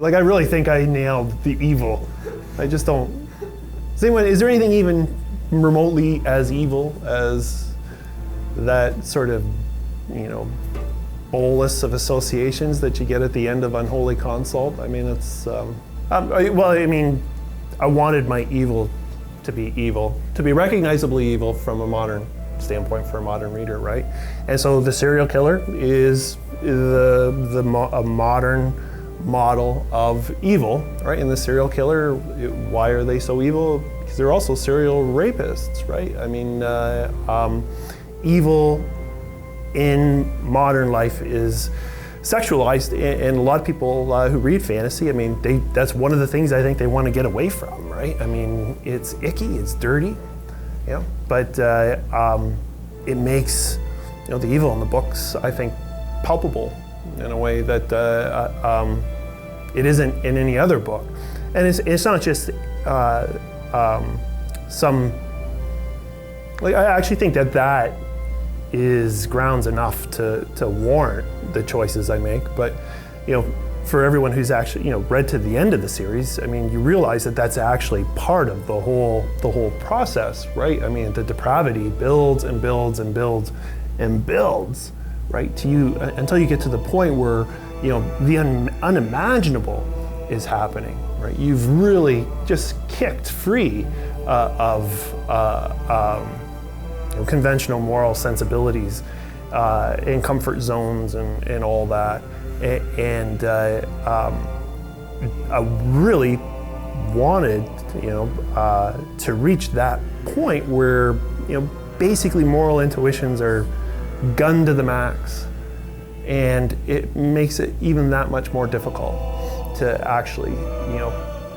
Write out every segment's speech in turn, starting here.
Like, I really think I nailed the evil. I just don't. Is there anything even remotely as evil as that sort of, bolus of associations that you get at the end of Unholy Consult? I mean, it's, I wanted my evil to be evil, to be recognizably evil from a modern standpoint for a modern reader, right? And so the serial killer is a modern model of evil, right? And the serial killer, why are they so evil? Because they're also serial rapists, right? I mean, evil in modern life is sexualized, and a lot of people who read fantasy, I mean, that's one of the things I think they want to get away from, right? I mean, it's icky, it's dirty, but it makes, the evil in the books, I think, palpable in a way that it isn't in any other book. And it's not just I actually think that is grounds enough to warrant the choices I make. But, for everyone who's actually, read to the end of the series, I mean, you realize that that's actually part of the whole process, right? I mean, the depravity builds and builds and builds and builds, right, to you until you get to the point where, the unimaginable is happening, right? You've really just kicked free of conventional moral sensibilities and comfort zones and all that. And I really wanted, to reach that point where, basically moral intuitions are gunned to the max, and it makes it even that much more difficult to actually,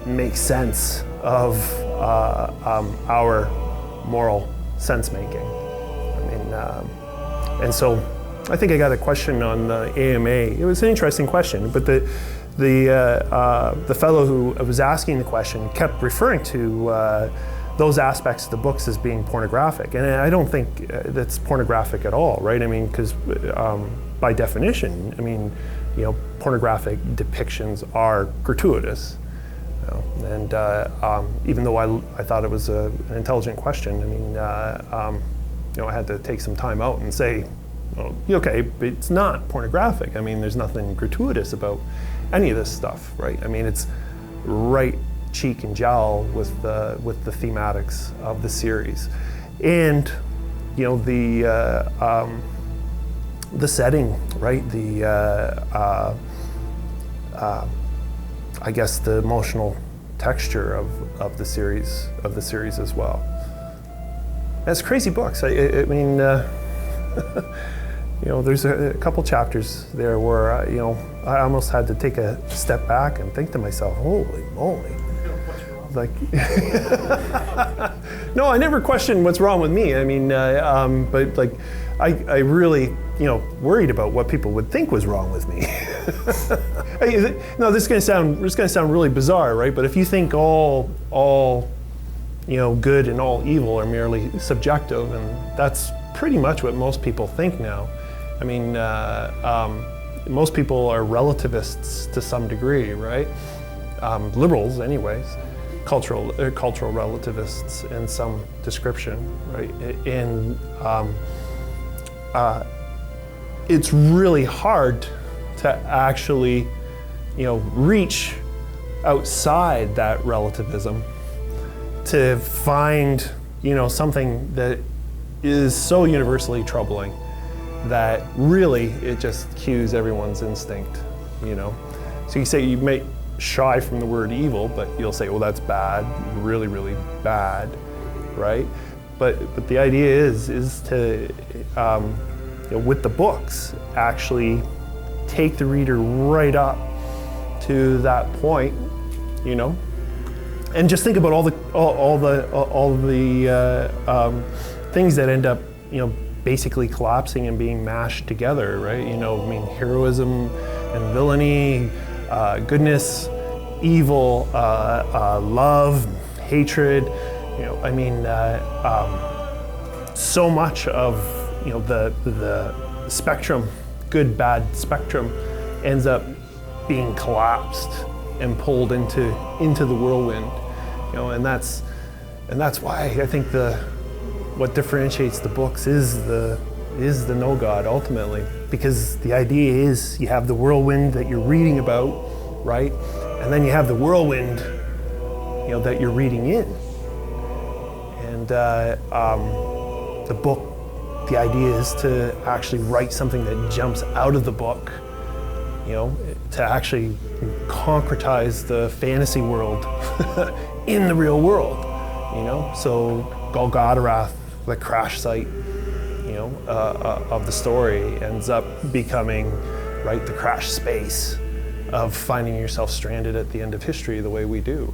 make sense of our moral sense making. I mean, and so I think I got a question on the AMA. It was an interesting question, but the fellow who was asking the question kept referring to those aspects of the books as being pornographic, and I don't think that's pornographic at all, right? I mean, because by definition, I mean, pornographic depictions are gratuitous. And even though I thought it was an intelligent question, I mean, I had to take some time out and say, well, okay, but it's not pornographic. I mean, there's nothing gratuitous about any of this stuff, right? I mean, it's right cheek and jowl with the thematics of the series, and the setting, right? I guess the emotional texture of the series as well. It's crazy books. I mean, there's a couple chapters there where I almost had to take a step back and think to myself, holy moly. Like, no, I never questioned what's wrong with me. I mean, but like, I really, worried about what people would think was wrong with me. No, this is gonna sound really bizarre, right? But if you think all good and all evil are merely subjective, and that's pretty much what most people think now. I mean, most people are relativists to some degree, right? Liberals, anyways. Cultural relativists in some description, right? And it's really hard to actually, reach outside that relativism to find, something that is so universally troubling that really it just cues everyone's instinct, So you say you may shy from the word evil, but you'll say, well, that's bad, really, really bad, right? But the idea is to, with the books, actually take the reader right up to that point, and just think about all the things that end up, basically collapsing and being mashed together, right? I mean, heroism and villainy, goodness, evil, love, hatred. I mean, so much of the spectrum, good bad spectrum, ends up being collapsed and pulled into the whirlwind, and that's why I think what differentiates the books is the no God ultimately, because the idea is you have the whirlwind that you're reading about, right, and then you have the whirlwind, that you're reading in, and the book. The idea is to actually write something that jumps out of the book, to actually concretize the fantasy world in the real world, So Golgotha, the crash site, of the story ends up becoming, right, the crash space of finding yourself stranded at the end of history the way we do.